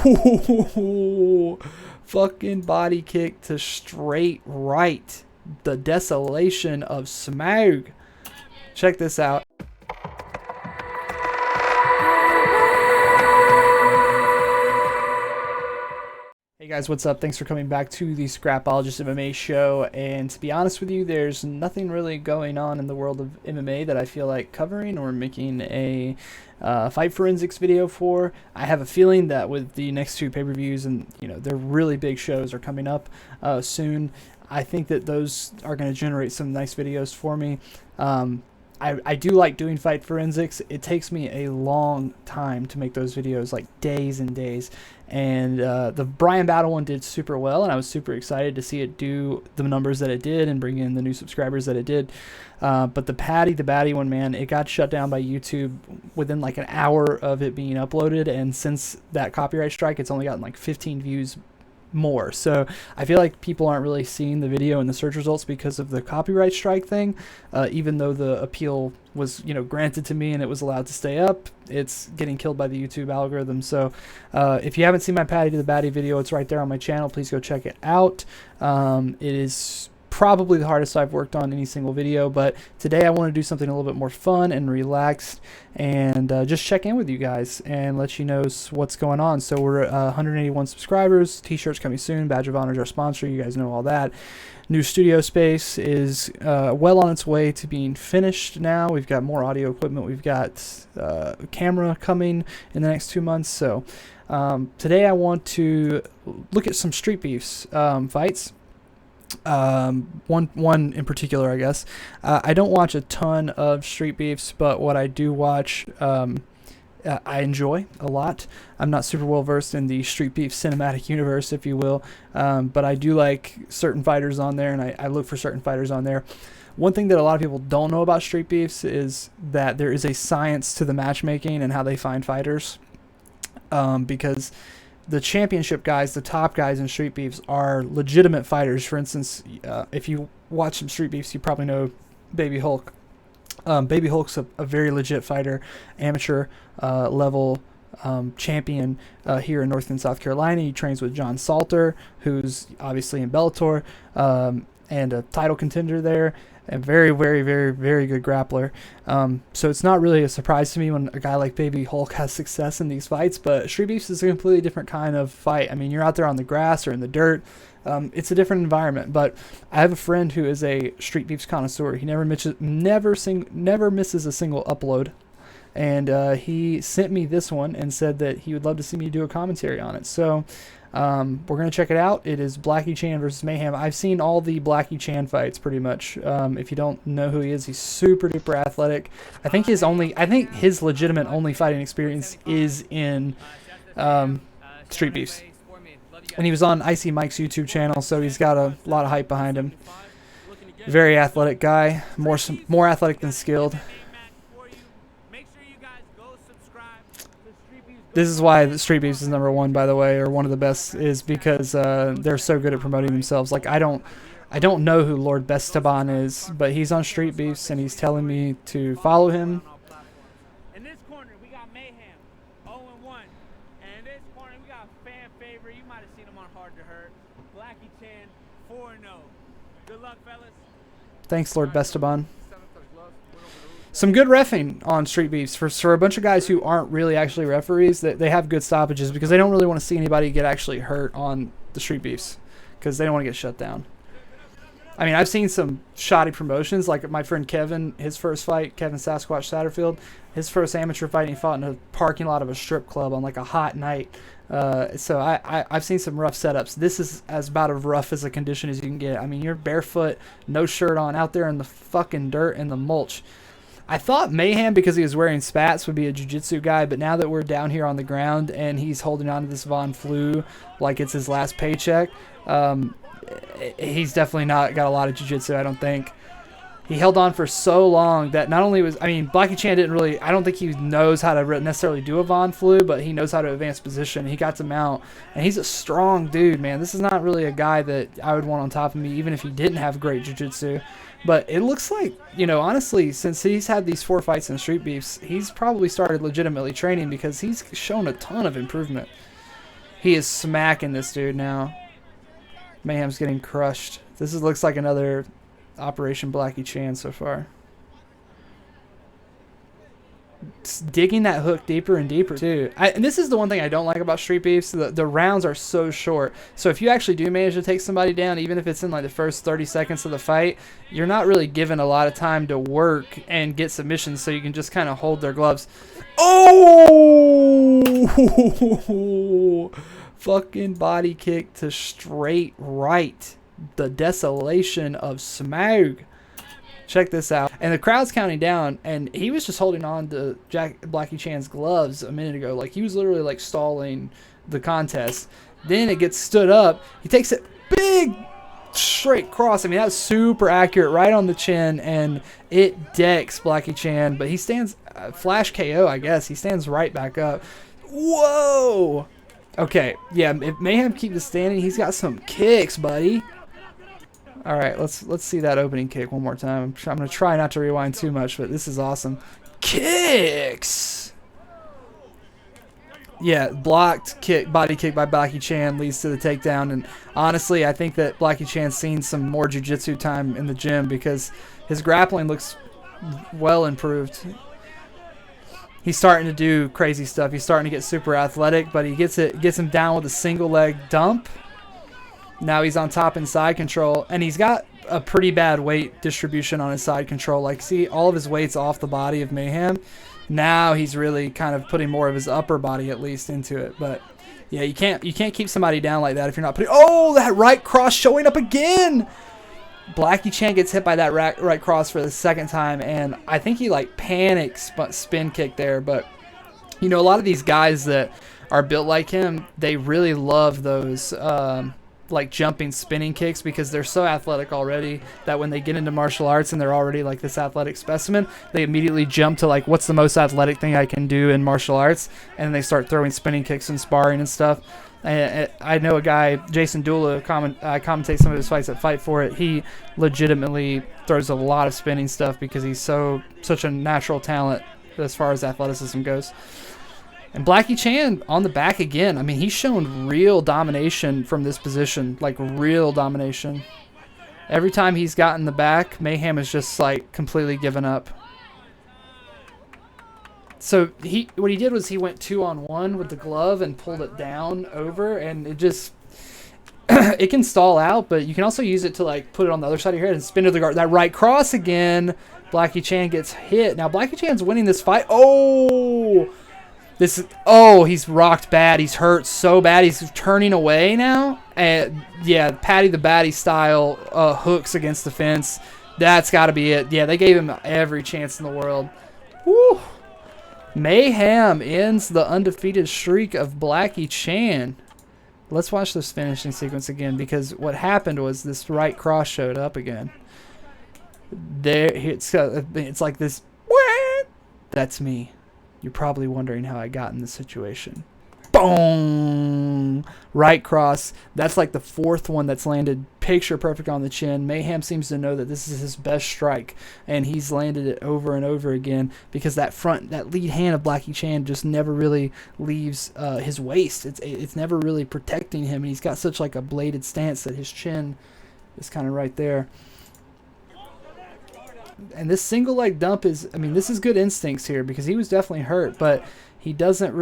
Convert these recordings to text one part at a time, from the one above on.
Ooh, fucking body kick to straight right. The desolation of Smaug. Check this out. Hey guys, what's up? Thanks for coming back to the Scrapologist MMA show. And to be honest with you, there's nothing really going on in the world of MMA that I feel like covering or making a fight forensics video for. I have a feeling that with the next two pay-per-views and they're really big shows are coming up soon, I think that those are going to generate some nice videos for me. I do like doing fight forensics. It takes me a long time to make those videos, like days and days. And the Brian Battle one did super well, and I was super excited to see it do the numbers that it did and bring in the new subscribers that it did. But the Batty one, man, it got shut down by YouTube within like an hour of it being uploaded. And since that copyright strike, it's only gotten like 15 views more. So I feel like people aren't really seeing the video in the search results because of the copyright strike thing. Even though the appeal was granted to me and it was allowed to stay up, it's getting killed by the YouTube algorithm. So if you haven't seen my Patty to the Batty video, it's right there on my channel. Please go check it out. It is probably the hardest I've worked on any single video, but today I want to do something a little bit more fun and relaxed and just check in with you guys and let you know what's going on. So we're 181 subscribers, t-shirts coming soon, Badge of Honor is our sponsor, you guys know all that. New studio space is well on its way to being finished now. We've got more audio equipment, we've got camera coming in the next 2 months. So today I want to look at some Street Beefs fights. One in particular, I guess. I don't watch a ton of Street Beefs, but what I do watch, I enjoy a lot. I'm not super well versed in the Street Beef cinematic universe, if you will, but I do like certain fighters on there, and I look for certain fighters on there. One thing that a lot of people don't know about Street Beefs is that there is a science to the matchmaking and how they find fighters, because the championship guys, the top guys in Street Beefs, are legitimate fighters. For instance, if you watch some Street Beefs, you probably know Baby Hulk. Baby Hulk's a very legit fighter, amateur level champion here in North and South Carolina. He trains with John Salter, who's obviously in Bellator, and a title contender there. A very, very, very, very good grappler. So it's not really a surprise to me when a guy like Baby Hulk has success in these fights, but Street Beefs is a completely different kind of fight. I mean, you're out there on the grass or in the dirt. It's a different environment, but I have a friend who is a Street Beefs connoisseur. He never misses a single upload. And he sent me this one and said that he would love to see me do a commentary on it. So we're going to check it out. It is Blackie Chan versus Meyham. I've seen all the Blackie Chan fights pretty much. If you don't know who he is, he's super duper athletic. I think his legitimate only fighting experience is in Street Beefs. And he was on Icy Mike's YouTube channel, so he's got a lot of hype behind him. Very athletic guy, more athletic than skilled. This is why the Street Beefs is #1, by the way, or one of the best, is because they're so good at promoting themselves. Like I don't know who Lord Bestaban is, but he's on Street Beefs and he's telling me to follow him. In this corner we got Meyham, 0-1, and in this corner we got fan favorite. You might have seen him on Hard to Hurt, Blackie Chan, 4-0. Good luck, fellas. Thanks, Lord Bestaban. Some good reffing on Street Beefs for a bunch of guys who aren't really actually referees. They have good stoppages because they don't really want to see anybody get actually hurt on the Street Beefs because they don't want to get shut down. I mean, I've seen some shoddy promotions, like my friend Kevin, his first fight, Kevin Sasquatch Satterfield, his first amateur fight, he fought in a parking lot of a strip club on like a hot night. So I've seen some rough setups. This is as about as rough as a condition as you can get. I mean, you're barefoot, no shirt on, out there in the fucking dirt and the mulch. I thought Meyham, because he was wearing spats, would be a jiu-jitsu guy, but now that we're down here on the ground and he's holding on to this Von Flue like it's his last paycheck, he's definitely not got a lot of jiu-jitsu, I don't think. He held on for so long that not only was, I mean, Blackie Chan didn't really, I don't think he knows how to necessarily do a Von Flue, but he knows how to advance position. He got to mount, and he's a strong dude, man. This is not really a guy that I would want on top of me, even if he didn't have great jiu-jitsu. But it looks like, honestly, since he's had these 4 fights in Street Beefs, he's probably started legitimately training because he's shown a ton of improvement. He is smacking this dude now. Meyham's getting crushed. Looks like another Operation Blackie Chan so far. Digging that hook deeper and deeper too. And this is the one thing I don't like about street beefs. The rounds are so short. So if you actually do manage to take somebody down, even if it's in like the first 30 seconds of the fight, you're not really given a lot of time to work and get submissions, so you can just kind of hold their gloves. Oh! Fucking body kick to straight right. The desolation of Smaug. Check this out. And the crowd's counting down, and he was just holding on to Blackie Chan's gloves a minute ago. Like, he was literally, like, stalling the contest. Then it gets stood up. He takes it big straight cross. I mean, that was super accurate, right on the chin, and it decks Blackie Chan. But he stands, flash KO, I guess. He stands right back up. Whoa! Okay, yeah, if Meyham keeps standing, he's got some kicks, buddy. All right, let's see that opening kick one more time. I'm going to try not to rewind too much, but this is awesome. Kicks! Yeah, blocked kick, body kick by Blackie Chan leads to the takedown. And honestly, I think that Blackie Chan's seen some more jiu-jitsu time in the gym, because his grappling looks well improved. He's starting to do crazy stuff. He's starting to get super athletic, but he gets him down with a single leg dump. Now he's on top in side control, and he's got a pretty bad weight distribution on his side control. Like, see, all of his weight's off the body of Meyham. Now he's really kind of putting more of his upper body at least into it. But yeah, you can't keep somebody down like that if you're not putting. Oh, that right cross showing up again. Blackie Chan gets hit by that right cross for the second time, and I think he like panics spin kick there. But you know, a lot of these guys that are built like him, they really love those like jumping spinning kicks, because they're so athletic already that when they get into martial arts and they're already like this athletic specimen, they immediately jump to like, what's the most athletic thing I can do in martial arts, and they start throwing spinning kicks and sparring and stuff. I know a guy, Jason Dula, commentates some of his fights at Fight For It. He legitimately throws a lot of spinning stuff because he's such a natural talent as far as athleticism goes. And Blackie Chan on the back again. I mean, he's shown real domination from this position, like real domination. Every time he's gotten the back, Meyham is just like completely given up. So what he did was he went 2-on-1 with the glove and pulled it down over, and it just it can stall out, but you can also use it to like put it on the other side of your head and spin to the guard. That right cross again. Blackie Chan gets hit. Now Blackie Chan's winning this fight. He's rocked bad. He's hurt so bad. He's turning away now. And yeah, Patty the Batty style hooks against the fence. That's got to be it. Yeah, they gave him every chance in the world. Woo! Meyham ends the undefeated streak of Blackie Chan. Let's watch this finishing sequence again, because what happened was this right cross showed up again. There, it's like this. That's me. You're probably wondering how I got in this situation. Boom! Right cross. That's like the fourth one that's landed picture perfect on the chin. Meyham seems to know that this is his best strike, and he's landed it over and over again, because that lead hand of Blackie Chan just never really leaves his waist. It's never really protecting him, and he's got such like a bladed stance that his chin is kind of right there. And this single leg dump is, I mean, this is good instincts here, because he was definitely hurt, but he doesn't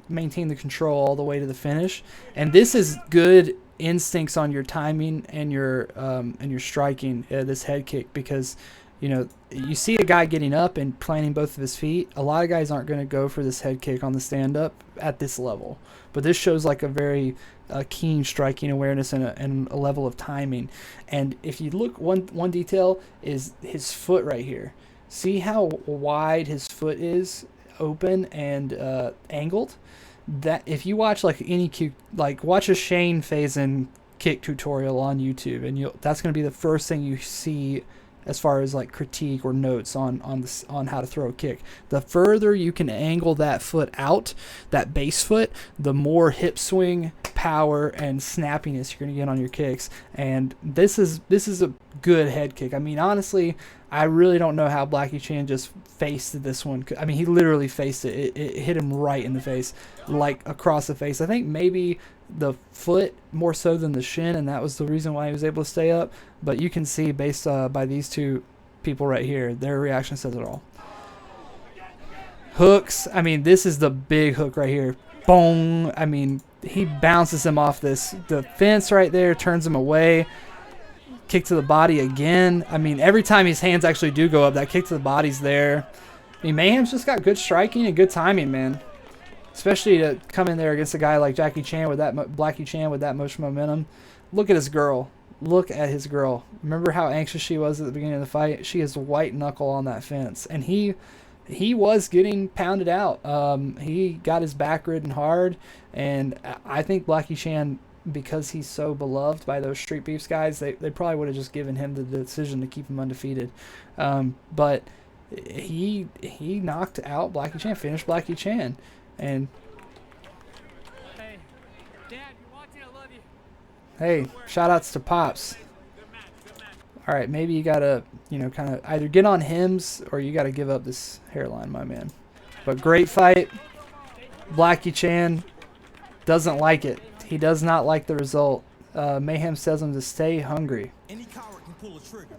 maintain the control all the way to the finish. And this is good instincts on your timing and your striking, this head kick, because you know, you see a guy getting up and planting both of his feet. A lot of guys aren't going to go for this head kick on the stand up at this level, but this shows like a very keen striking awareness and a level of timing. And if you look, one detail is his foot right here. See how wide his foot is, open and angled. That if you watch like any watch a Shane Faison kick tutorial on YouTube, and that's going to be the first thing you see as far as like critique or notes on how to throw a kick. The further you can angle that foot out, that base foot, the more hip swing power and snappiness you're going to get on your kicks. And this is a good head kick. I mean, honestly, I really don't know how Blackie Chan just faced this one. I mean, he literally faced it. It hit him right in the face, like across the face. I think maybe the foot more so than the shin, and that was the reason why he was able to stay up. But you can see based by these two people right here, their reaction says it all. Hooks. I mean, this is the big hook right here. Boom. I mean, he bounces him off the fence right there, turns him away. Kick to the body again. I mean, every time his hands actually do go up, that kick to the body's there. I mean, Meyham's just got good striking and good timing, man. Especially to come in there against a guy like Blackie Chan with that much momentum. Look at his girl. Look at his girl. Remember how anxious she was at the beginning of the fight? She is white knuckle on that fence, and he was getting pounded out. He got his back ridden hard, and I think Blackie Chan, because he's so beloved by those Street Beefs guys, they probably would have just given him the decision to keep him undefeated. But he knocked out Blackie Chan, finished Blackie Chan. And Hey, Dad, you're watching. I love you. hey, shout outs to Pops. Good match. All right, maybe you gotta, kind of either get on Hims or you gotta give up this hairline, my man. But great fight. Blackie Chan doesn't like it. He does not like the result. Meyham tells him to stay hungry. Any coward can pull a trigger.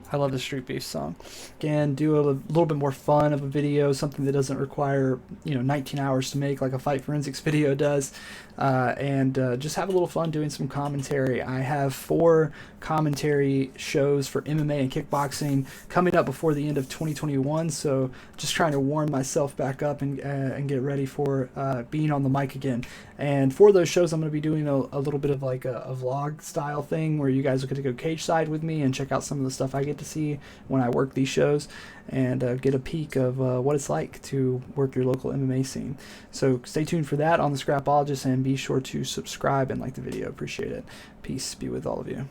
I love the Street Beef song. Again, do a little bit more fun of a video, something that doesn't require 19 hours to make like a Fight Forensics video does, and just have a little fun doing some commentary. I have 4 commentary shows for MMA and kickboxing coming up before the end of 2021, so just trying to warm myself back up and get ready for being on the mic again. And for those shows, I'm going to be doing a little bit of like a vlog style thing where you guys will get to go cage side with me and check out some of the stuff I get to see when I work these shows, and get a peek of what it's like to work your local MMA scene. So stay tuned for that on the Scrapologist, and be sure to subscribe and like the video. Appreciate it. Peace be with all of you.